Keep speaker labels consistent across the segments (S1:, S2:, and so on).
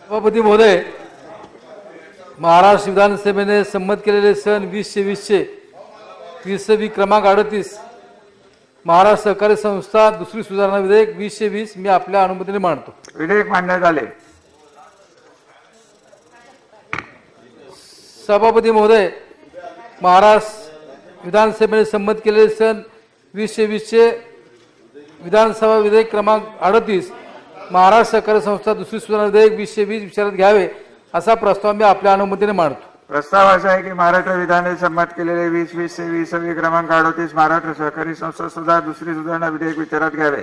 S1: सभापती महोदय, महाराष्ट्र विधानसभेने संमत केलेले सन 2020चे त्रिसवी क्रमांक 38 महाराष्ट्र सहकारी संस्था दुसरी सुधारणा विधेयक 2020 मी आपल्या अनुमतीने मांडतो.
S2: विधेयक मांडण्यात आले.
S1: सभापती महोदय, महाराष्ट्र विधानसभेने संमत केलेले सन 2020चे विधानसभा विधेयक क्रमांक 38 महाराष्ट्र सहकारी संस्था दुसरी सुधारणा विधेयक 2020 विचारात घ्यावे असा प्रस्ताव मी आपल्या अनुमतीने मांडतो.
S2: प्रस्ताव असा आहे की महाराष्ट्र विधानाने संमत केलेले 2020 चे 20वी क्रमांक 38 महाराष्ट्र सहकारी संस्था सुद्धा दुसरी सुधारणा विधेयक विचारात घ्यावे.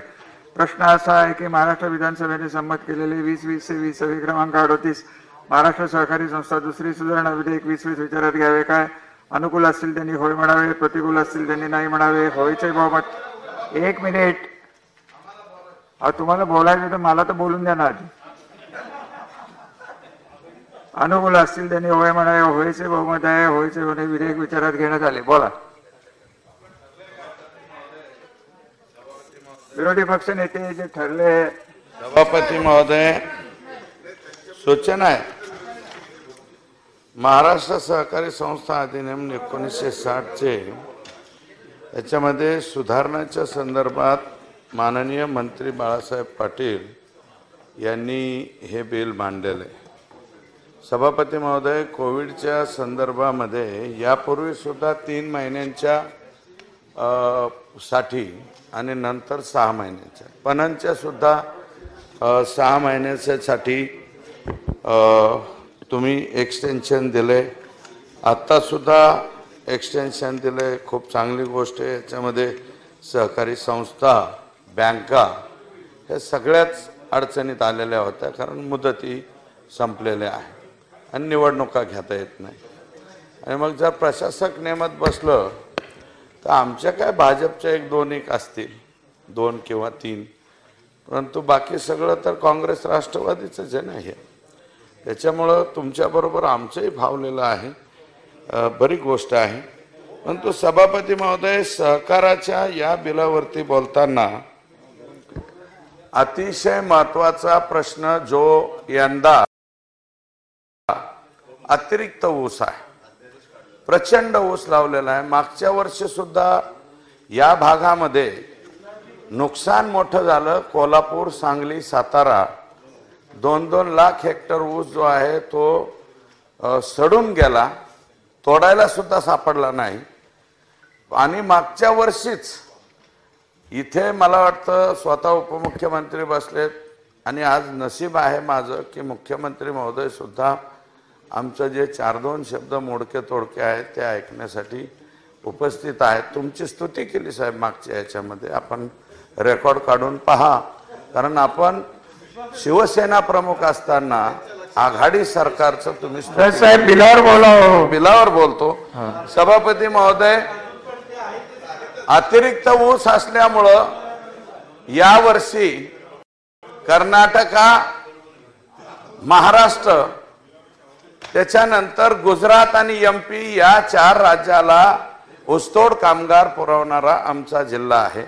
S2: प्रश्न असा आहे की महाराष्ट्र विधानसभेने संमत केलेले 2020 चे 20वी क्रमांक 38 महाराष्ट्र सहकारी संस्था दुसरी सुधारणा विधेयक 2020 विचारात घ्यावे काय? अनुकूल असतील त्यांनी होय म्हणावे, प्रतिकूल असतील त्यांनी नाही म्हणावे. होयचे बहुमत. 1 मिनिट. तुम्हाला बोलायचं तर मला तर बोलून द्या ना आधी. अनुकूल असतील त्यांनी होय म्हणावे. होयचे बहुमत आहे. होयचे होणे विधेयक विचारात घेण्यात आले. बोला. विरोधी पक्ष नेते जे ठरले.
S3: सभापती महोदय, सूचना आहे. महाराष्ट्र सहकारी संस्था अधिनियम 1960 चे याच्यामध्ये सुधारणाच्या संदर्भात माननीय मंत्री बाळासाहेब पाटील यांनी हे बिल मांडलेले. सभापती महोदय, कोविडच्या संदर्भामध्ये यापूर्वी सुद्धा 3 महिन्यांच्या साठी आणि नंतर 6 महिन्याच्या पणनच्या सुद्धा 6 महिन्यासाठी तुम्ही एक्सटेन्शन दिले. आत्ता सुद्धा एक्सटेन्शन दिले. खूप चांगली गोष्ट आहे. याच्यामध्ये सहकारी संस्था, बँका हे सगळ्याच अडचणीत आलेल्या होत्या कारण मुदती संपलेल्या आहे आणि निवडणुका घेता येत नाही. आणि मग जर प्रशासक नेमत बसलं तर आमच्या काय भाजपच्या 1-2 असतील, 2 किंवा 3, परंतु बाकी सगळं तर काँग्रेस राष्ट्रवादीचंच आहे ना. हे त्याच्यामुळं तुमच्याबरोबर आमचंही भावलेलं आहे. बरी गोष्ट आहे. परंतु सभापती महोदय, सहकाराच्या या बिलावरती बोलताना अतिशय महत्वाचा प्रश्न जो यंदा अतिरिक्त ऊस आहे. प्रचंड ऊस लावलेला आहे. मागच्या वर्षी सुद्धा या भागामध्ये नुकसान मोठं झालं. कोल्हापूर, सांगली, सातारा 2-2 लाख हेक्टर ऊस जो आहे तो सडून गेला. तोडायला सुद्धा सापडला नाही. आणि मागच्या वर्षीच इथे मला वाटतं स्वतः उपमुख्यमंत्री बसलेत आणि आज नशीब आहे माझं की मुख्यमंत्री महोदय सुद्धा आमचं जे 4-2 शब्द मोडके तोडके आहेत ते ऐकण्यासाठी उपस्थित आहेत. तुमची स्तुती केली साहेब मागच्या याच्यामध्ये. आपण रेकॉर्ड काढून पहा. कारण आपण शिवसेना प्रमुख असताना आघाडी सरकारचं तुम्ही
S2: साहेब बिलावर बोला.
S3: बिलावर बोलतो. सभापती महोदय, अतिरिक्त ऊस असल्यामुळं यावर्षी कर्नाटका, महाराष्ट्र, त्याच्यानंतर गुजरात आणि MP या 4 राज्याला ऊसतोड कामगार पुरवणारा आमचा जिल्हा आहे.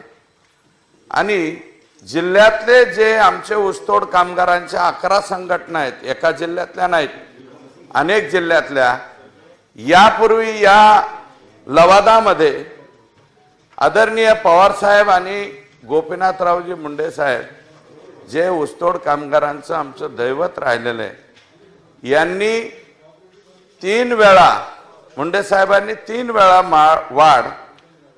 S3: आणि जिल्ह्यातले जे आमचे ऊसतोड कामगारांच्या 11 संघटना आहेत, एका जिल्ह्यातल्या नाहीत, अनेक जिल्ह्यातल्या. यापूर्वी या लवादामध्ये आदरणीय पवार साहेब आणि गोपीनाथरावजी मुंडे साहेब जे ऊसतोड कामगारांचं आमचं दैवत राहिलेलं आहे, यांनी 3 वेळा, मुंडे साहेबांनी 3 वेळा वाढ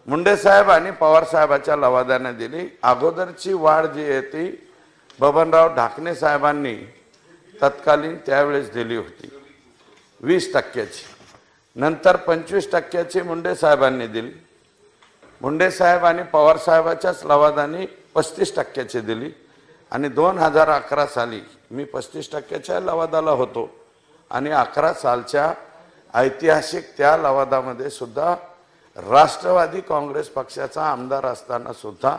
S3: मुंडे साहेब आणि पवार साहेबाच्या लवाद्याने दिली. अगोदरची वाढ जी आहे ती बबनराव ढाकणे साहेबांनी तत्कालीन त्यावेळेस दिली होती 20% नंतर 25% मुंडे साहेबांनी दिली. मुंडे साहेब आणि पवार साहेबाच्याच लवादानी 35% दिली. आणि 2011 साली मी 35% लवादाला होतो आणि 11 सालच्या ऐतिहासिक त्या लवादामध्ये सुद्धा राष्ट्रवादी काँग्रेस पक्षाचा आमदार असताना सुद्धा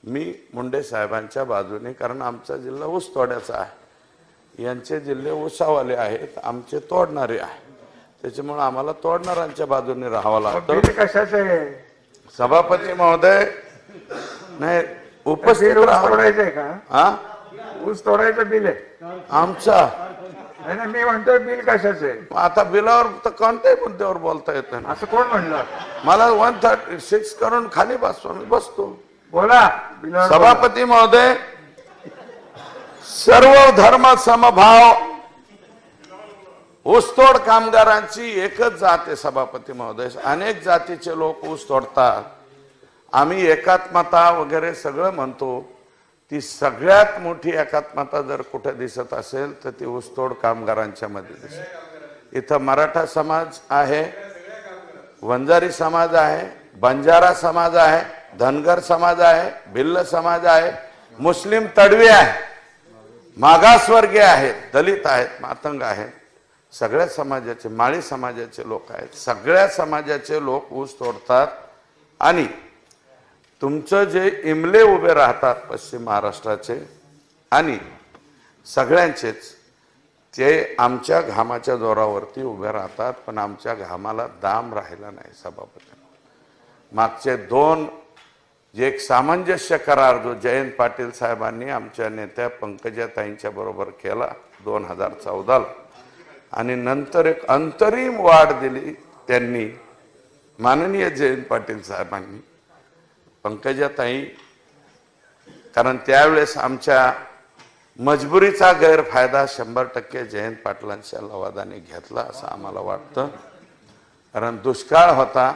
S3: मी मुंडे साहेबांच्या बाजूने, कारण आमचा जिल्हा ऊस तोड्याचा आहे, यांचे जिल्हे ऊसावाले आहेत, आमचे तोडणारे आहे, त्याच्यामुळे आम्हाला तोडणाऱ्यांच्या बाजूने राहावं लागतं.
S2: कशाचं आहे
S3: सभापती महोदय, नाही उपस्थित
S2: राहायचंय का? ऊस तोडायचं बिल आहे
S3: आमचा
S2: नाही ना, मी म्हणतोय बिल कशाचं आहे
S3: आता बिलावर तर कोणत्याही मुद्द्यावर बोलता येतं ना.
S2: असं कोण म्हणलं?
S3: मला 136 करून खाली बसतो, मी बसतो.
S2: बोला बिलावर बोला.
S3: सभापती महोदय, सर्व धर्म समभाव ऊसतोड कामगारांची एकच जात आहे. सभापती महोदय, अनेक जातीचे लोक ऊस तोडतात. आम्ही एकात्मता वगैरे सगळं म्हणतो, ती सगळ्यात मोठी एकात्मता जर कुठे दिसत असेल तर ती ऊसतोड कामगारांच्या मध्ये दिसते. इथं मराठा समाज आहे, वंजारी समाज आहे, बंजारा समाज आहे, धनगर समाज आहे, भिल्ल समाज आहे, मुस्लिम तडवी आहे, मागासवर्गीय आहेत, दलित आहेत, मातंग आहेत, सगळ्या समाजाचे, माळी समाजाचे लोक आहेत. सगळ्या समाजाचे लोक ऊस तोडतात. आणि तुमचं जे इमले उभे राहतात पश्चिम महाराष्ट्राचे आणि सगळ्यांचेच, ते आमच्या घामाच्या जोरावरती उभे राहतात. पण आमच्या घामाला दाम राहिला नाही. सभापती, मागचे 2 जे एक सामंजस्य करार जो जयंत पाटील साहेबांनी आमच्या नेत्या पंकजाताईंच्या बरोबर केला 2014 आणि नंतर एक अंतरिम वाढ दिली त्यांनी, माननीय जयंत पाटील साहेबांनी. पंकजाताई, कारण त्यावेळेस आमच्या मजबुरीचा गैरफायदा 100% जयंत पाटलांच्या लवादाने घेतला असं आम्हाला वाटतं. कारण दुष्काळ होता,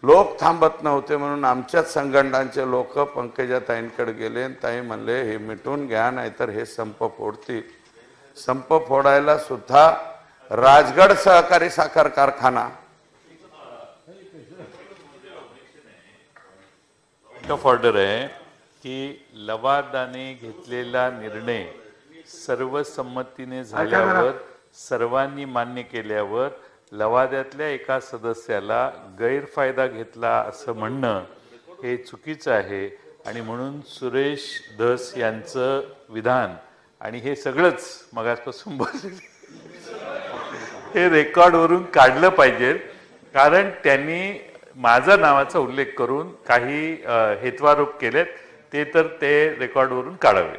S3: लोक थांबत नव्हते, म्हणून आमच्याच संघटनांचे लोक पंकजाताईंकडे गेले. ताई म्हणले हे मिटून घ्या, नाहीतर हे संप फोडतील. संप फोडायला सुद्धा राजगड सहकारी साखर कारखाना
S4: ऑफ ऑर्डर आहे की लवादाने घेतलेला निर्णय सर्वसंमतीने झाल्यावर, सर्वांनी मान्य केल्यावर लवाद्यातल्या एका सदस्याला गैरफायदा घेतला असं म्हणणं हे चुकीचं आहे. आणि म्हणून सुरेश धस यांचं विधान आणि हे सगळंच मगासपासून बोललेले हे रेकॉर्डवरून काढलं पाहिजे. कारण त्यांनी माझा नावाचा उल्लेख करून काही हेतवारोप केलेत, ते तर ते रेकॉर्डवरून काढावे.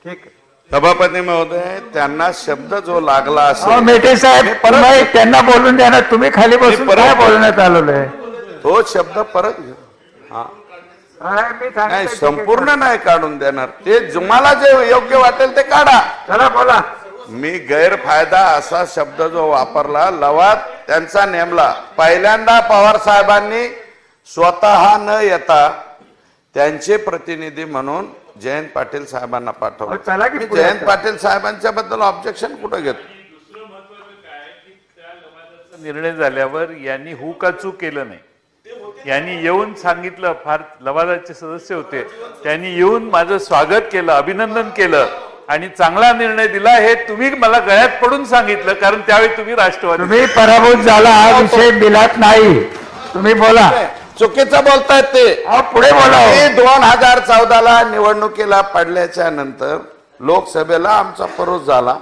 S2: ठीक आहे.
S3: सभापती महोदय, त्यांना शब्द जो लागला
S2: अहो,
S3: असेल
S2: मेटे साहेब परत त्यांना बोलून द्या ना, तुम्ही खाली बसून
S3: परत
S2: काय बोलण्यात आलेलं आहे?
S3: तो शब्द परत घ्या. हा
S2: मी सांगतोय,
S3: नाही,
S2: ठीक आहे.
S3: संपूर्ण नाही काढून देणार. ते तुम्हाला जे योग्य वाटेल ते काढा.
S2: चला बोला.
S3: मी गैरफायदा असा शब्द जो वापरला, लवाद त्यांचा नेमला. पहिल्यांदा पवार साहेबांनी स्वतः न येता त्यांचे प्रतिनिधी म्हणून जयंत पाटील साहेबांना
S2: अहो, चला की
S3: पाठवलं. मी
S2: पुढे
S3: जयंत
S2: आता.
S3: पाटील साहेबांच्या बद्दल ऑब्जेक्शन कुठं घेतो?
S4: निर्णय झाल्यावर यांनी हू का चूक केलं नाही. यांनी येऊन सांगितलं, फार लवादाचे सदस्य होते, त्यांनी येऊन माझं स्वागत केलं, अभिनंदन केलं आणि चांगला निर्णय दिला. हे तुम्ही मला गळ्यात पडून सांगितलं, कारण त्यावेळी तुम्ही राष्ट्रवादी.
S2: तुम्ही पराभूत झाला, हा विषय बिलात नाही. तुम्ही बोला.
S3: चुकीचं बोलतायत ते.
S2: अहो, पुढे बोला.
S3: 2014 निवडणुकीला पडल्याच्या नंतर लोकसभेला आमचा परूस झाला,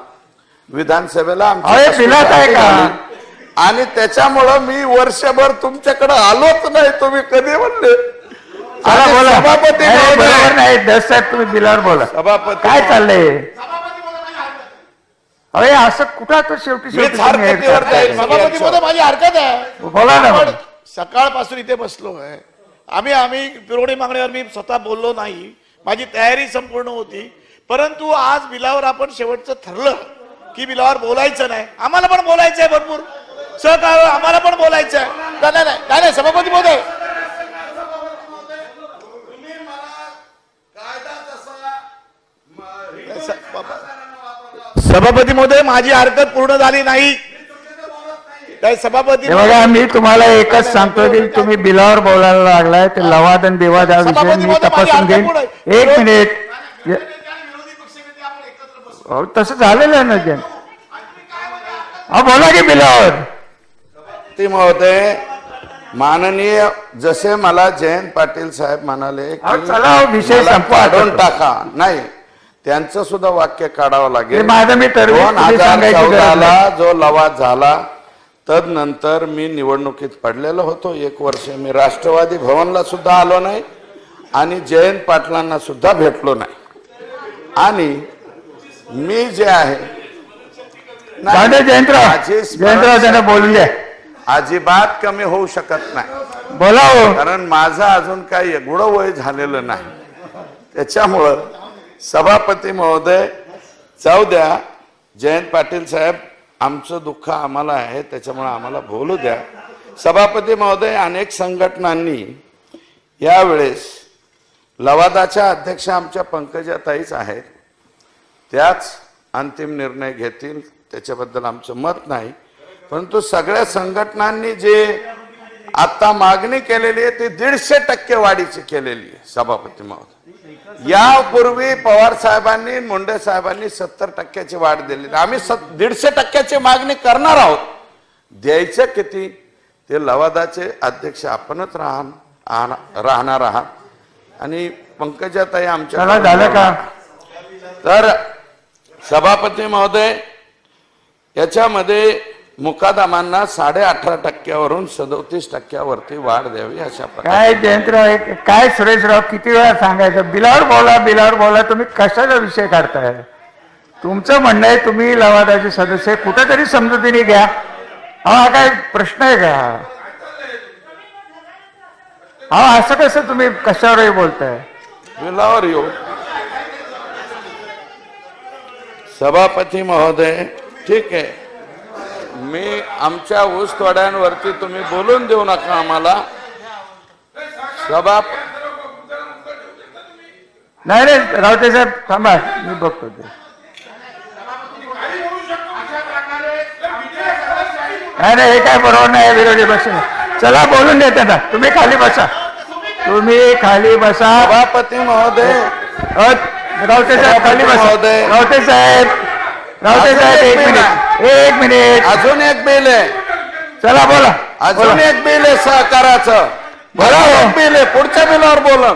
S3: विधानसभेला
S2: अरे, बिलात आहे का?
S3: आणि त्याच्यामुळं मी वर्षभर तुमच्याकडे आलोच नाही. तुम्ही कधी म्हणले?
S2: चला बोला.
S3: सभापती
S2: नाही,
S3: महोदय,
S2: बरोबर नाही. दस साहेब तुम्ही बिलावर बोला.
S3: सभापती
S2: काय चाललंय? अरे असं कुठं तर शेवटी
S3: मी हरकतीवर जाईल.
S5: सभापती महोदय, माझी हरकत आहे.
S2: बोला ना.
S5: आपण सकाळपासून इथे बसलो आहे. आम्ही पुरवणी मागणीवर मी स्वतः बोललो नाही. माझी तयारी संपूर्ण होती. परंतु आज बिलावर आपण शेवटचं ठरलं की बिलावर बोलायचं नाही. आम्हाला पण बोलायचं आहे, भरपूर सहकार आम्हाला पण बोलायचं आहे. नाही सभापती महोदय, सभापती महोदय, माझी हरकत पूर्ण झाली नाही. काय सभापती
S2: हे बघा, मी तुम्हाला एकच सांगतो की तुम्ही बिलावर बोलायला लागलाय. ते लवाद आणि बिवाद हा विषय मी तपासून घेईन. एक मिनिट. अहो, तसं झालेलं आहे ना जन. अहो, बोला की बिलावर.
S3: ती महोदय, माननीय जसे मला जयंत पाटील साहेब म्हणाले
S2: अहो, चला विषय
S3: मला
S2: संपवा.
S3: काढून टाका, नाही, त्यांचं सुद्धा वाक्य काढावं
S2: हे
S3: लागेल.
S2: माझं मी ठरवून तुम्ही सांगायची गरज
S3: 2014
S2: नाही.
S3: जो लवाद झाला, तदनंतर मी निवडणुकीत पडलेलो होतो 1 वर्ष. मी राष्ट्रवादी भवनला सुद्धा आलो नाही आणि जयंत पाटलांना सुद्धा भेटलो नाही. आणि मी जे आहे
S2: पांडे जयंतराव
S3: माझी
S2: जयंतराव त्यांना बोलून द्या.
S3: अजिबात कमी होऊ शकत नाही,
S2: बोला हो.
S3: कारण माझं अजून काही एवढं वय झालेलं नाही. त्याच्यामुळं सभापती महोदय जाऊ द्या. जयंत पाटील साहेब, आमचं दुःख आम्हाला आहे, त्याच्यामुळे आम्हाला बोलू द्या. सभापती महोदय, अनेक संघटनांनी यावेळेस लवादाच्या अध्यक्ष आमच्या पंकजाताईच आहेत, त्याच अंतिम निर्णय घेतील, त्याच्याबद्दल आमचं मत नाही. परंतु सगळ्या संघटनांनी जे आता मागणी केलेली आहे ती 150% वाढीची केलेली आहे. सभापती महोदय, यापूर्वी पवार साहेबांनी मुंडे साहेबांनी 70% वाढ दिली. आम्ही 150% मागणी करणार आहोत. द्यायचं किती ते लवादाचे अध्यक्ष आपणच राहणार आहात. आणि पंकजाताई आमच्या
S2: झालं का?
S3: तर सभापती महोदय, याच्यामध्ये मुकादमांना 18.5% 37% वाढ द्यावी अशा प्रकारे.
S2: काय जयंतराव, काय सुरेशराव, किती वेळा सांगायचं बिलावर बोला. तुम्ही कशाचा विषय काढताय? तुमचं म्हणणं आहे, तुम्ही लवादाचे सदस्य कुठेतरी समजुतीने घ्या. हा काय प्रश्न आहे का? हा असं कसं तुम्ही कशावरही बोलताय?
S3: बिलावर येऊ. सभापती महोदय, ठीक आहे, मी आमच्या ऊसतोड्यांवरती तुम्ही बोलून देऊ नका आम्हाला.
S2: नाही रे रावते साहेब, थांबा, मी बघतो ते. नाही हे काय बरोबर नाही. विरोधी पक्ष, चला बोलून देते ना. तुम्ही खाली बसा.
S3: सभापती महोदय,
S2: रावते साहेब खाली बसा.
S3: महोदय.
S2: रावते साहेब एक मिनिट.
S3: अजून एक बिल आहे.
S2: चला बोला.
S3: अजून एक बिल आहे सहकाराचं.
S2: बोला.
S3: एक बिल आहे, पुढच्या बिलावर बोला.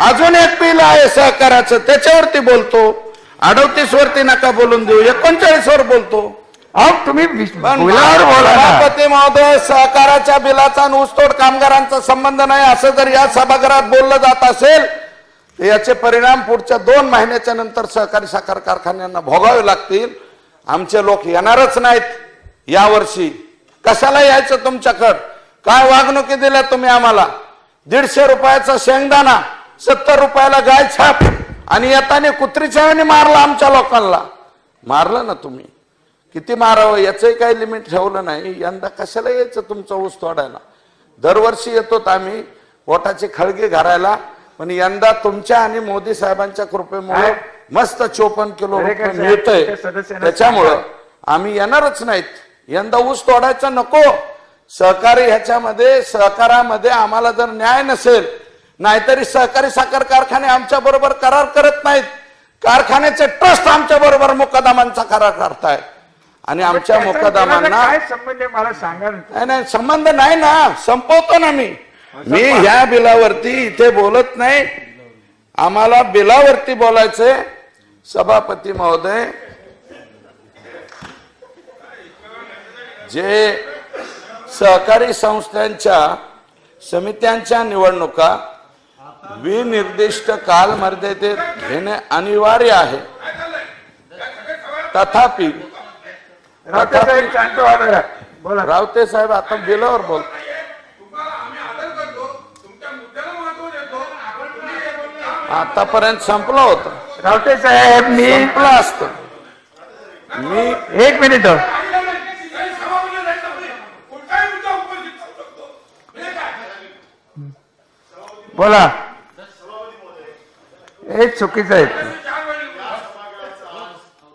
S3: अजून एक बिल आहे सहकाराचं, त्याच्यावरती बोलतो. 38 वरती नका बोलून देऊ, 39 वर बोलतो.
S2: तुम्ही
S3: पण
S2: बिलावर बोला ना.
S3: सभापती महोदय, सहकाराच्या बिलाचा आणि ऊसतोड कामगारांचा संबंध नाही असं जर या सभागृहात बोललं जात असेल तर याचे परिणाम पुढच्या 2 महिन्याच्या नंतर सहकारी साखर कारखान्यांना भोगावे लागतील. आमचे लोक येणारच नाहीत यावर्षी. कशाला यायचं तुमच्याकडं? काय वागणुकी दिल्या तुम्ही आम्हाला? 150 रुपयाचा शेंगदाणा, 70 रुपयाला गाय छाप, आणि येताना कुत्रीच्या वेळी मारला आमच्या लोकांना. मारलं ना तुम्ही. किती मारावं याचंही काही लिमिट ठेवलं नाही. यंदा कशाला यायचं तुमचं ऊस तोडायला? दरवर्षी येतो आम्ही पोटाची खळगी घालायला, पण यंदा तुमच्या आणि मोदी साहेबांच्या कृपेमुळे मस्त 54 किलो मिळतंय, त्याच्यामुळं आम्ही येणारच नाहीत. यंदा ऊस तोडायचा नको. सहकारी ह्याच्यामध्ये सहकारामध्ये आम्हाला जर न्याय नसेल, नाहीतरी सहकारी साखर कारखाने आमच्या बरोबर करार करत नाहीत. कारखान्याचे ट्रस्ट आमच्या बरोबर मुकदमांचा करार करतायत आणि आमच्या मुकदमांना
S2: काय संबंध आहे मला सांगा.
S3: नाही, संबंध नाही ना. संपवतो ना मी ह्या बिलावरती इथे बोलत नाही. आम्हाला बिलावरती बोलायचंय. सभापती महोदय, जे सहकारी संस्थांच्या समित्यांच्या निवडणुका विनिर्दिष्ट कालमर्यादेत घेणे अनिवार्य आहे. तथापि रावते साहेब आता बिलावर बोल. आतापर्यंत संपलं होतं.
S2: रावते साहेब मी
S3: संपलं असतं. मी
S2: एक मिनिट. बोला. हे चुकीचं आहे.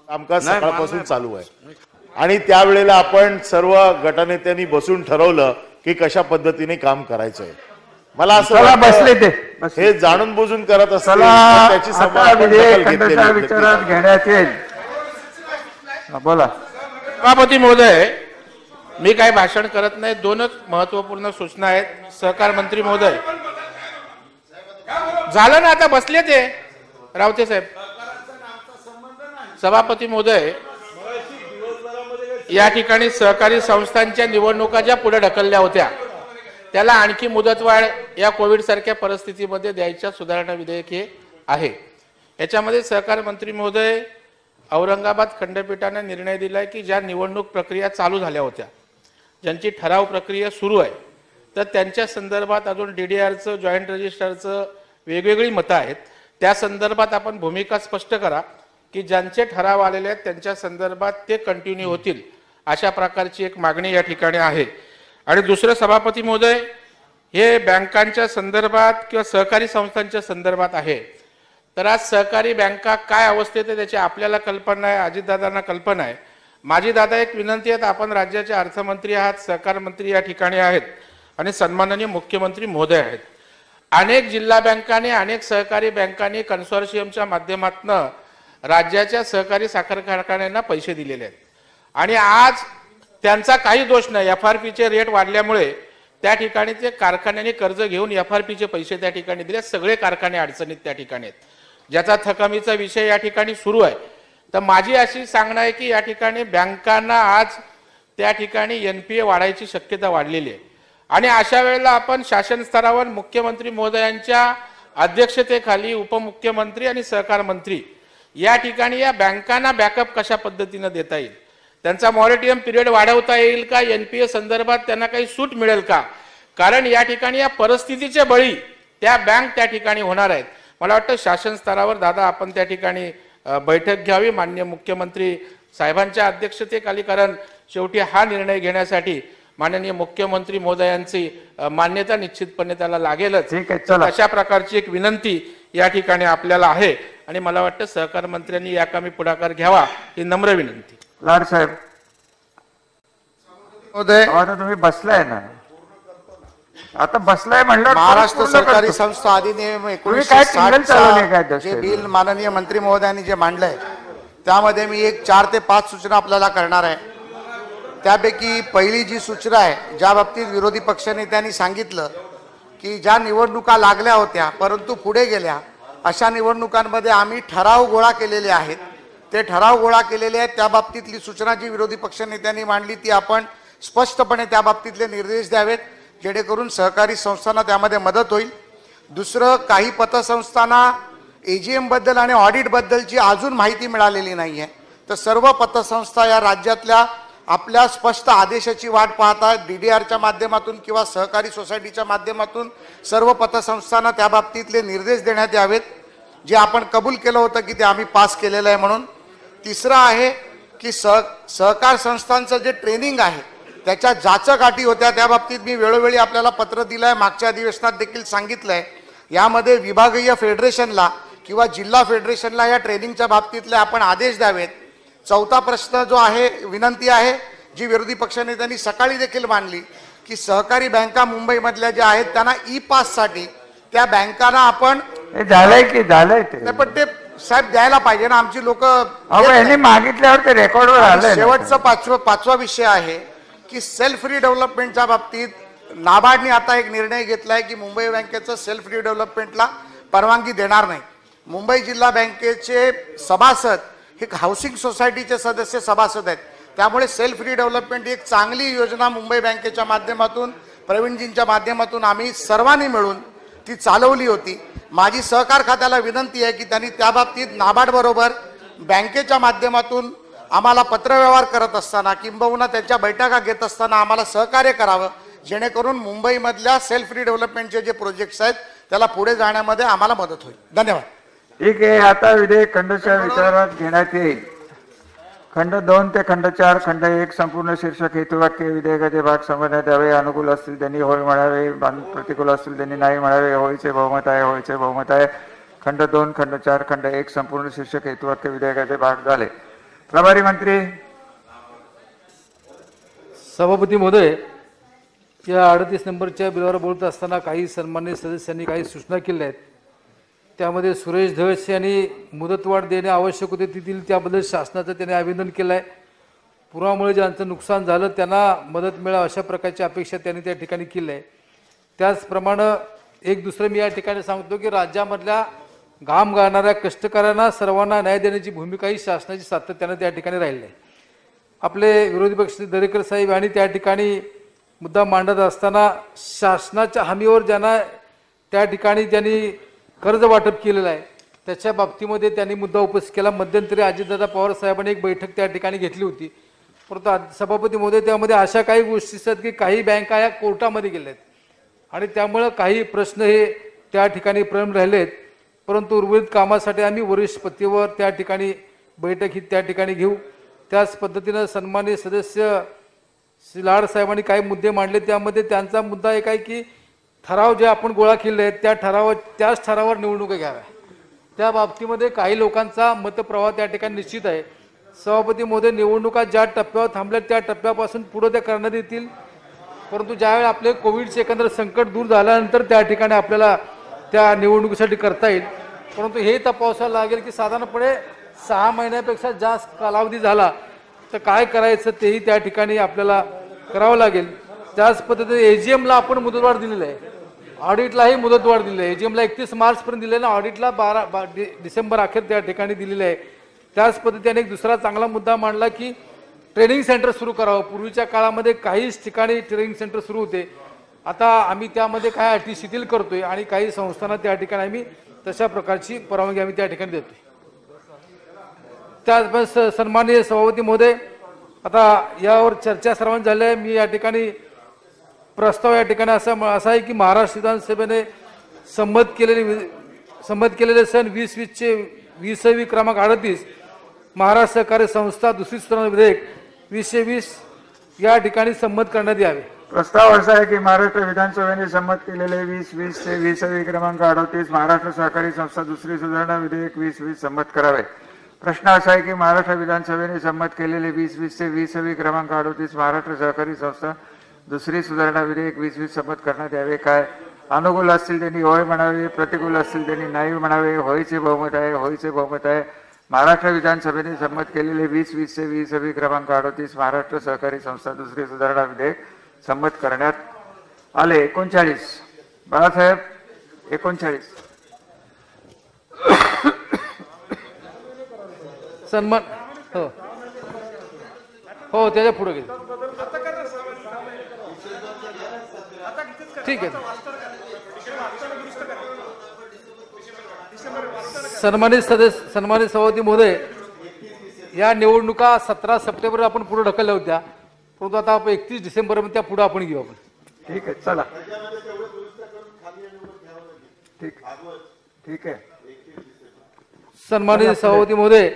S6: कामकाज सकाळपासून चालू आहे आणि त्यावेळेला आपण सर्व गटनेत्यांनी बसून ठरवलं की कशा पद्धतीने काम करायचंय. मला असं वाटतं
S2: बसले ते
S6: हे जाणून बुजून करत असताना
S2: चला
S6: त्याची
S2: आता विधेयक खंडशः विचारात घेण्यात येईल. बोला.
S7: सभापती महोदय, मी काही भाषण करत नाही. 2च महत्वपूर्ण सूचना आहेत. सहकार मंत्री महोदय, झालं ना, आता बसले ते रावते साहेब. सभापती महोदय, या ठिकाणी सहकारी संस्थांच्या निवडणुका ज्या पुढे ढकलल्या होत्या त्याला आणखी मुदतवाढ या कोविड सारख्या परिस्थितीमध्ये द्यायच्या सुधारणा विधेयक हे आहे. याच्यामध्ये सहकार मंत्री महोदय, औरंगाबाद खंडपीठाने निर्णय दिलाय की ज्या निवडणूक प्रक्रिया चालू झाल्या होत्या, ज्यांची ठराव प्रक्रिया सुरू आहे, तर त्यांच्या संदर्भात अजून DDRचं जॉईंट रजिस्टरचं वेगवेगळी मतं आहेत. त्या संदर्भात आपण भूमिका स्पष्ट करा की ज्यांचे ठराव आलेले आहेत त्यांच्या संदर्भात ते कंटिन्यू होतील, अशा प्रकारची एक मागणी या ठिकाणी आहे. आणि दुसरं सभापती महोदय, हे बँकांच्या संदर्भात किंवा सहकारी संस्थांच्या संदर्भात आहे. तर आज सहकारी बँका काय अवस्थेत आहे त्याची आपल्याला कल्पना आहे, अजितदादांना कल्पना आहे. माझी दादा एक विनंती आहे, आपण राज्याचे अर्थमंत्री आहात, सहकार मंत्री या ठिकाणी आहेत आणि सन्माननीय मुख्यमंत्री महोदय आहेत. अनेक जिल्हा बँकांनी, अनेक सहकारी बँकांनी कन्सोर्शियमच्या माध्यमातून राज्याच्या सहकारी साखर कारखान्यांना पैसे दिलेले आहेत आणि आज त्यांचा काही दोष नाही. FRPचे रेट वाढल्यामुळे त्या ठिकाणी ते कारखान्यांनी कर्ज घेऊन FRPचे पैसे त्या ठिकाणी दिले. सगळे कारखाने अडचणीत त्या ठिकाणी आहेत, ज्याचा थकमीचा विषय या ठिकाणी सुरू आहे. तर माझी अशी सांगणं आहे की या ठिकाणी बँकांना आज त्या ठिकाणी NPA वाढायची शक्यता वाढलेली आहे आणि अशा वेळेला आपण शासन स्तरावर मुख्यमंत्री महोदयांच्या अध्यक्षतेखाली उपमुख्यमंत्री आणि सहकार मंत्री या ठिकाणी या बँकांना बॅकअप कशा पद्धतीने देता येईल, त्यांचा मॉरेटोरियम पिरियड वाढवता येईल का, NPA संदर्भात त्यांना काही सूट मिळेल का, कारण या ठिकाणी या परिस्थितीचे बळी त्या बँक त्या ठिकाणी होणार आहेत. मला वाटतं शासन स्तरावर दादा आपण त्या ठिकाणी बैठक घ्यावी माननीय मुख्यमंत्री साहेबांच्या अध्यक्षतेखाली, कारण शेवटी हा निर्णय घेण्यासाठी माननीय मुख्यमंत्री महोदयांची मान्यता निश्चितपणे त्याला लागेलच.
S2: ठीक आहे, चला.
S7: अशा प्रकारची एक विनंती या ठिकाणी आपल्याला आहे आणि मला वाटतं सहकार मंत्र्यांनी या कामी पुढाकार घ्यावा ही नम्र विनंती.
S2: लाड साहेब
S8: महोदय,
S2: आता तुम्ही बसलाय ना, आता बसलाय म्हणलं
S8: महाराष्ट्र सहकारी संस्था अधिनियम
S2: तुम्ही काय टिंगल चालवली काय
S8: 1960 जे बिल माननीय मंत्री महोदयांनी जे मांडलंय त्यामध्ये मी एक 4 ते 5 सूचना आपल्याला करणार आहे. त्यापैकी पहिली जी सूचना आहे, ज्या बाबतीत विरोधी पक्षनेत्यांनी सांगितलं की ज्या निवडणुका लागल्या होत्या परंतु पुढे गेल्या, अशा निवडणुकांमध्ये आम्ही ठराव गोळा केलेले आहेत. ते ठराव गोळा केलेले आहेत त्या बाबतीतली सूचना जी विरोधी पक्षनेत्यांनी मांडली ती आपण स्पष्टपणे त्या बाबतीतले निर्देश द्यावेत, जेणेकरून सहकारी संस्थांना त्यामध्ये मदत होईल. दुसरं, काही पतसंस्थांना AGM बद्दल आणि ऑडिट बद्दलची अजून माहिती मिळालेली नाही आहे. तर सर्व पतसंस्था या राज्यातल्या आपल्या स्पष्ट आदेशाची वाट पाहतात. DDRच्या माध्यमातून किंवा सहकारी सोसायटीच्या माध्यमातून सर्व पतसंस्थांना त्या बाबतीतले निर्देश देण्यात यावेत, जे आपण कबूल केलं होतं की ते आम्ही पास केलेलं आहे म्हणून. तिसरं आहे की सहकार संस्थांचं जे ट्रेनिंग आहे त्याच्या जाचक होत्या, त्या बाबतीत मी वेळोवेळी आपल्याला पत्र दिलं आहे, मागच्या अधिवेशनात देखील सांगितलं आहे. यामध्ये विभागीय फेडरेशनला किंवा जिल्हा फेडरेशनला या ट्रेनिंगच्या बाबतीतले आपण आदेश द्यावेत. चौथा प्रश्न जो आहे, विनंती आहे जी विरोधी पक्षनेत्यांनी सकाळी देखील मांडली की सहकारी बँका मुंबईमधल्या ज्या आहेत त्यांना E-पाससाठी त्या बँकांना आपण
S2: झालंय की झालंय ते,
S8: नाही, पण ते साहेब द्यायला पाहिजे ना, आमची लोक.
S2: यांनी मागितल्यावर ते रेकॉर्डवर आलंय.
S8: शेवटचा पाचवा विषय आहे की सेल्फ रिडेव्हलपमेंटच्या बाबतीत नाबार्डने आता एक निर्णय घेतलाय की मुंबई बँकेचं सेल्फ रिडेव्हलपमेंटला परवानगी देणार नाही. मुंबई जिल्हा बँकेचे सभासद हे हाऊसिंग सोसायटीचे सदस्य सभासद आहेत, त्यामुळे सेल्फ रिडेव्हलपमेंट ही एक चांगली योजना मुंबई बँकेच्या माध्यमातून, प्रवीणजींच्या माध्यमातून आम्ही सर्वांनी मिळून ती चालवली होती. माझी सहकार खात्याला विनंती आहे की त्यांनी त्या बाबतीत नाबार्ड बरोबर बँकेच्या माध्यमातून आम्हाला पत्रव्यवहार करत असताना किंबहुना त्यांच्या बैठका घेत असताना आम्हाला सहकार्य करावं, जेणेकरून मुंबईमधल्या सेल्फ रिडेव्हलपमेंटचे जे प्रोजेक्ट्स आहेत त्याला पुढे जाण्यामध्ये आम्हाला मदत होईल. धन्यवाद.
S2: ठीक आहे, आता विधेयक खंडच्या विचारात घेण्यात येईल. खंड 2 ते खंड 4, खंड 1 संपूर्ण शीर्षक हेतुवाक्य विधेयकाचे भाग समजण्यात यावे. अनुकूल असतील त्यांनी होय म्हणावे, प्रतिकूल असतील त्यांनी नाही म्हणावे. होयचे बहुमत आहे, होयचे बहुमत आहे. खंड 2, खंड 4, खंड 1 संपूर्ण शीर्षक हेतुवाक्य विधेयकाचे भाग झाले. प्रभारी मंत्री.
S1: सभापती महोदय, या 38 नंबरच्या बिलावर बोलत असताना काही सन्मान्य सदस्यांनी काही सूचना केल्या आहेत. त्यामध्ये सुरेश धस यांनी मुदतवाढ देणे आवश्यक होते ती त्याबद्दल शासनाचं त्यांनी अभिनंदन केलं आहे. पुरामुळे ज्यांचं नुकसान झालं त्यांना मदत मिळावी अशा प्रकारची अपेक्षा त्यांनी त्या ठिकाणी केली आहे. त्याचप्रमाणे एक दुसरं मी या ठिकाणी सांगतो की राज्यामधल्या घाम गाळणाऱ्या कष्टकऱ्यांना सर्वांना न्याय देण्याची भूमिका ही शासनाची सातत्यानं त्या ठिकाणी राहिली आहे. आपले विरोधी पक्ष दरेकर साहेब यांनी त्या ठिकाणी मुद्दा मांडत असताना शासनाच्या हमीवर ज्यांना त्या ठिकाणी ज्यांनी कर्ज वाटप केलेलं आहे त्याच्या बाबतीमध्ये त्यांनी मुद्दा उपस्थित केला. मध्यंतरी अजितदादा पवार साहेबांनी एक बैठक त्या ठिकाणी घेतली होती, परंतु सभापती महोदय त्यामध्ये अशा काही गोष्टी असतात की काही बँका या कोर्टामध्ये गेल्या आहेत आणि त्यामुळं काही प्रश्न हे त्या ठिकाणी प्रलंबित राहिले आहेत. परंतु उर्वरित कामासाठी आम्ही वरिष्ठ पतीवर त्या ठिकाणी बैठक ही त्या ठिकाणी घेऊ. त्याच पद्धतीनं सन्माननीय सदस्य श्री लाड साहेबांनी काही मुद्दे मांडले. त्यामध्ये त्यांचा मुद्दा एक आहे की ठराव जे आपण गोळा केले आहेत त्याच ठरावावर निवडणुका घ्याव्या. त्या बाबतीमध्ये काही लोकांचा मतप्रवाह त्या ठिकाणी निश्चित आहे. सभापती महोदय, निवडणुका ज्या टप्प्यावर थांबल्या त्या टप्प्यापासून पुढे त्या करण्यात येतील, परंतु ज्यावेळी आपले कोविडचे एकंदर संकट दूर झाल्यानंतर त्या ठिकाणी आपल्याला त्या निवडणुकीसाठी करता येईल. परंतु हे तपासायला लागेल की साधारणपणे 6 महिन्यापेक्षा जास्त कालावधी झाला तर काय करायचं तेही त्या ठिकाणी आपल्याला करावं लागेल. त्याच पद्धतीने एजीएमला आपण मुदतवाढ दिलेली आहे, ऑडिटलाही मुदतवाढ दिली आहे. एजीएमला 31 मार्चपर्यंत दिले ना, ऑडिटला 12 डिसेंबर अखेर त्या ठिकाणी दिलेले आहे. त्याच पद्धतीने एक दुसरा चांगला मुद्दा मांडला की ट्रेनिंग सेंटर सुरू करावं. पूर्वीच्या काळामध्ये काहीच ठिकाणी ट्रेनिंग सेंटर सुरू होते, आता आम्ही त्यामध्ये काय अटी शिथिल करतोय आणि काही संस्थांना त्या ठिकाणी आम्ही तशा प्रकारची परवानगी आम्ही त्या ठिकाणी देतोय. त्याच सन्माननीय सभापती महोदय, आता यावर चर्चा सर्वांनी झाली आहे. मी या ठिकाणी प्रस्ताव या ठिकाणी असा आहे की महाराष्ट्र विधानसभेने संमत केलेले सन 2020चे 20वी क्रमांक 38 महाराष्ट्र सहकारी संस्था दुसरी सुधारणा विधेयक 2020 या ठिकाणी संमत करण्यात यावे.
S2: प्रस्ताव असा आहे की महाराष्ट्र विधानसभेने संमत केलेले 2020 चे 20वी क्रमांक 38 महाराष्ट्र सहकारी संस्था दुसरी सुधारणा विधेयक 2020 संमत करावे. प्रश्न असा आहे की महाराष्ट्र विधानसभेने संमत केलेले 2020 चे 20वी क्रमांक 38 महाराष्ट्र सहकारी संस्था दुसरी सुधारणा विधेयक 2020 संमत करण्यात यावे. काय अनुकूल असतील त्यांनी होय म्हणावे, प्रतिकूल असतील त्यांनी नाही म्हणावे. होयचे बहुमत आहे, होयचे बहुमत आहे. महाराष्ट्र विधानसभेने संमत केलेले 2020 चे 20वी क्रमांक 38 महाराष्ट्र सहकारी संस्था दुसरी सुधारणा विधेयक संमत करण्यात आले. 39 बाळासाहेब 39
S1: सन्मान हो हो त्याच्या पुढे गेले. ठीक आहे. सन्मानित सभापती महोदय, या निवडणुका 17 सप्टेंबर आपण पुढे ढकलल्या होत्या, परंतु आता आपण 31 डिसेंबर त्या पुढे आपण घेऊ आपण.
S2: ठीक आहे, चला ठीक आहे.
S1: सन्मानित सभापती महोदय,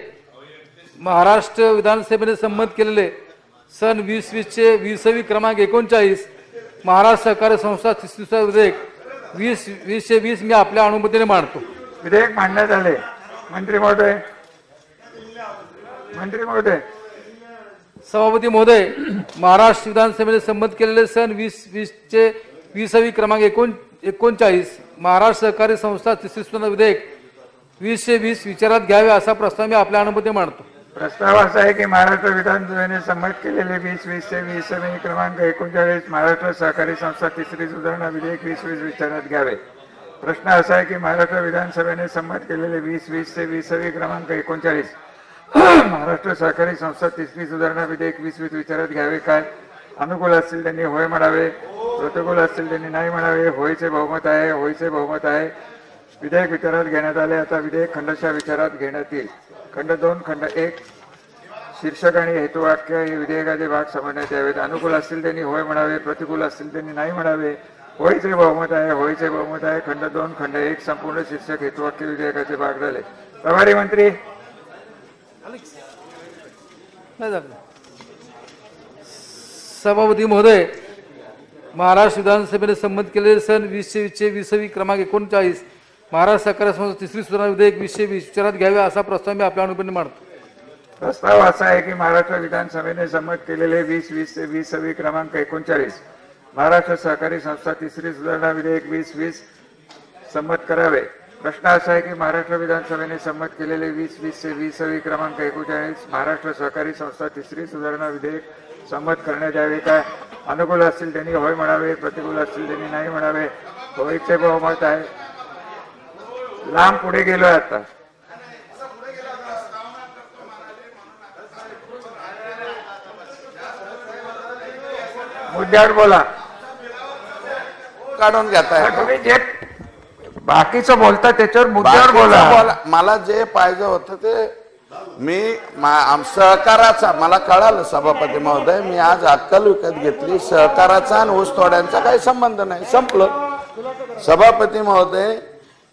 S1: महाराष्ट्र विधानसभेने संमत केलेले सन 2020चे 20वी क्रमांक 39 महाराष्ट्र सहकारी संस्था तिसरी सुधारणा विधेयक 2020 मी आपल्या अनुमतीने मांडतो.
S2: विधेयक मांडण्यात आले. मंत्री महोदय,
S1: सभापती महोदय, महाराष्ट्र विधानसभेने संमत केलेले सन 2020चे 20वी क्रमांक 39 महाराष्ट्र सहकारी संस्था तिसरी सुधारणा विधेयक 2020 विचारात घ्यावे असा प्रस्ताव मी आपल्या अनुमतीने मांडतो.
S2: प्रस्ताव असा आहे की महाराष्ट्र विधानसभेने संमत केलेले 2020 चे 20वी क्रमांक 39 महाराष्ट्र सहकारी संस्था तिसरी सुधारणा विधेयक 2020 विचारात घ्यावे. प्रश्न असा आहे की महाराष्ट्र विधानसभेने संमत केलेले 2020 चे 20वी क्रमांक 39 महाराष्ट्र सहकारी संस्था तिसरी सुधारणा विधेयक 2020 विचारात घ्यावे. काय अनुकूल असतील त्यांनी होय म्हणावे, प्रतिकूल असतील त्यांनी नाही म्हणावे. होयचे बहुमत आहे, होयचे बहुमत आहे. विधेयक विचारात घेण्यात आले. आता विधेयक खंडशः विचारात घेण्यात येईल. खंड 2 खंड 1 शीर्षक आणि हेतुवाक्य हे विधेयकाचे भाग समजण्यात यावेत. अनुकूल असतील त्यांनी होय म्हणावे, प्रतिकूल असतील त्यांनी नाही म्हणावे. होयचे बहुमत आहे, होयचे बहुमत आहे. खंड 2 खंड 1 संपूर्ण शीर्षक हेतुवाक्य विधेयकाचे भाग झाले. प्रभारी मंत्री
S1: सभापती महोदय, महाराष्ट्र विधानसभेने संमत केलेले सन 2020चे 20वी क्रमांक 39 महाराष्ट्र सहकारी संस्था तिसरी सुधारणा विधेयक 2020 विचारात घ्यावे असा प्रस्ताव मी आपल्या अनुमतीने मांडतो.
S2: प्रस्ताव असा आहे की महाराष्ट्र विधानसभेने संमत केलेले 2020 चे 20वी क्रमांक 39 महाराष्ट्र सहकारी संस्था तिसरी सुधारणा विधेयक 2020 संमत करावे. प्रश्न असा आहे की महाराष्ट्र विधानसभेने संमत केलेले 2020 चे 20वी क्रमांक 39 महाराष्ट्र सहकारी संस्था तिसरी सुधारणा विधेयक संमत करण्यात यावे. काय अनुकूल असतील त्यांनी होय म्हणावे, प्रतिकूल असतील त्यांनी नाही म्हणावे. होयचे बहुमत आहे. लांब पुढे गेलोय आता. मुद्द्यावर बोला.
S3: काढून घेताय
S2: तुम्ही जे बाकीचं बोलता त्याच्यावर मुद्द्यावर
S3: बाकीचं
S2: बोला.
S3: मला जे पाहिजे होतं ते मी सहकाराचा मला कळालं सभापती महोदय, मी आज अक्कल विकत घेतली. सहकाराचा आणि ऊसतोड्यांचा काही संबंध नाही, संपलं. सभापती महोदय,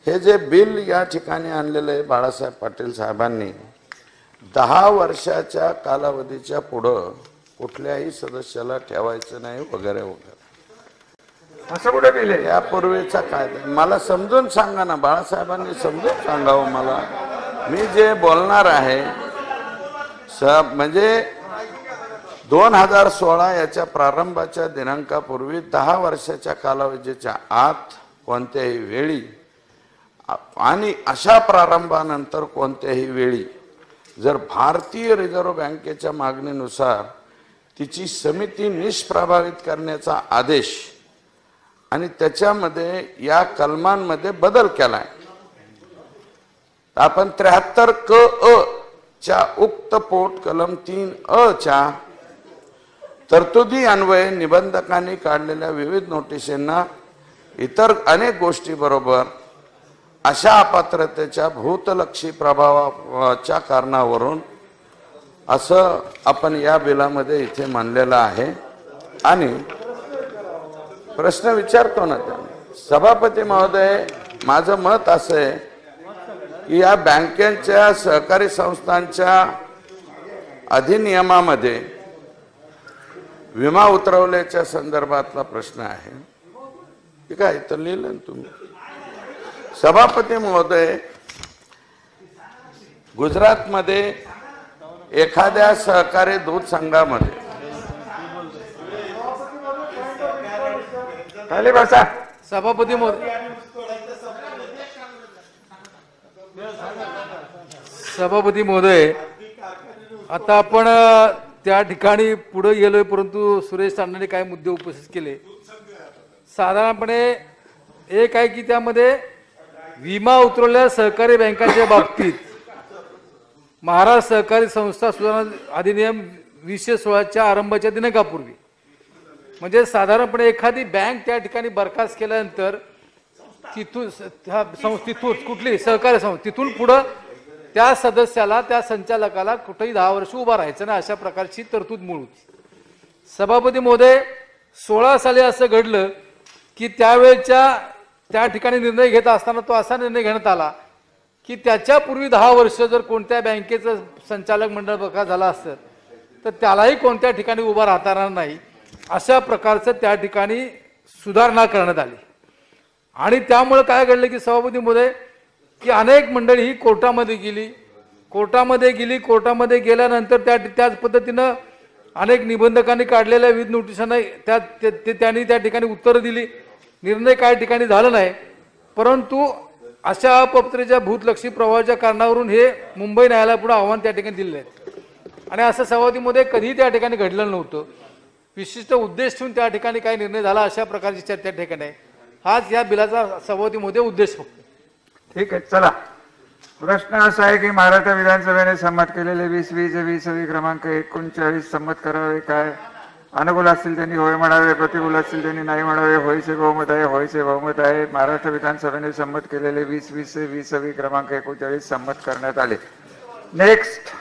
S3: हे जे बिल या ठिकाणी आणलेलं आहे बाळासाहेब पाटील साहेबांनी, 10 वर्षाच्या कालावधीच्या पुढं कुठल्याही सदस्याला ठेवायचं नाही वगैरे वगैरे,
S2: असं कुठे केलंय?
S3: यापूर्वीचा कायदा मला समजून सांगा ना, बाळासाहेबांनी समजून सांगावं मला. मी जे बोलणार आहे म्हणजे 2016 याच्या प्रारंभाच्या दिनांकापूर्वी 10 वर्षाच्या कालावधीच्या आत कोणत्याही वेळी आणि अशा प्रारंभानंतर कोणत्याही वेळी जर भारतीय रिझर्व्ह बँकेच्या मागणीनुसार तिची समिती निष्प्रभावित करण्याचा आदेश आणि त्याच्यामध्ये या कलमांमध्ये बदल केलाय. आपण 73 क अ च्या उक्त पोट कलम 3 च्या तरतुदी अन्वये निबंधकांनी काढलेल्या विविध नोटिशींना इतर अनेक गोष्टी बरोबर अशा अपात्रतेच्या भूतलक्षी प्रभावाच्या कारणावरून असं आपण या बिलामध्ये इथे मानलेलं आहे. आणि प्रश्न विचारतो ना त्यांना, सभापती महोदय, माझं मत असं आहे की या बँकेच्या सहकारी संस्थांच्या अधिनियमामध्ये विमा उतरवल्याच्या संदर्भातला प्रश्न आहे. ठीक आहे, तर लिहिलं ना तुम्ही. सभापती महोदय, गुजरातमध्ये एखाद्या सहकारी दूध संघामध्ये
S2: खाली बसा.
S1: सभापती महोदय, सभापती महोदय, आता आपण त्या ठिकाणी पुढे गेलोय, परंतु सुरेश तांडे काही मुद्दे उपस्थित केले. साधारणपणे एक आहे की त्यामध्ये विमा उतरवलेल्या सहकारी बँकांच्या बाबतीत महाराष्ट्र सहकारी संस्था सुधारणा अधिनियम 2016च्या आरंभाच्या दिनांकापूर्वी, म्हणजे साधारणपणे एखादी बँक त्या ठिकाणी बरखास्त केल्यानंतर तिथून कुठली सहकारी संस्था तिथून पुढं त्या सदस्याला, त्या संचालकाला कुठेही 10 वर्ष उभा राहायचं ना, अशा प्रकारची तरतूद मूळ होती. सभापती महोदय, 16 साली असं घडलं की त्यावेळेच्या त्या ठिकाणी निर्णय घेत असताना तो असा निर्णय घेण्यात आला की त्याच्यापूर्वी 10 वर्ष जर कोणत्या बँकेचं संचालक मंडळ बरखास्त झाला असतं तर त्यालाही कोणत्या ठिकाणी उभा राहता येणार नाही, अशा प्रकारचं त्या ठिकाणी सुधारणा करण्यात आली. आणि त्यामुळे काय घडलं की सभापती महोदय, की अनेक मंडळी ही कोर्टामध्ये गेली, गेल्यानंतर त्याच पद्धतीनं अनेक निबंधकांनी काढलेल्या विविध नोटिसांना त्यांनी त्या ठिकाणी उत्तरं दिली. निर्णय काही ठिकाणी झाला नाही, परंतु अशा अपत्रेच्या भूतलक्षी प्रभावाच्या कारणावरून हे मुंबई न्यायालयापुढे आव्हान त्या ठिकाणी दिलेलं आहे. आणि असं सभापतीमध्ये कधीही त्या ठिकाणी घडलेलं नव्हतं. विशिष्ट उद्देश ठेवून त्या ठिकाणी काही निर्णय झाला, अशा प्रकारची चर्चा त्या ठिकाणी आहे. हाच या बिलाचा सभापतीमध्ये उद्देश फक्त.
S2: ठीक आहे, चला. प्रश्न असा आहे की महाराष्ट्र विधानसभेने संमत केलेले 2020 क्रमांक 39 संमत करावे. काय अनुकूल असतील त्यांनी होय म्हणावे, प्रतिकूल असतील त्यांनी नाही म्हणावे. होयचे बहुमत आहे, होयचे बहुमत आहे. महाराष्ट्र विधानसभेने संमत केलेले 2020 क्रमांक 39 संमत करण्यात आले. नेक्स्ट.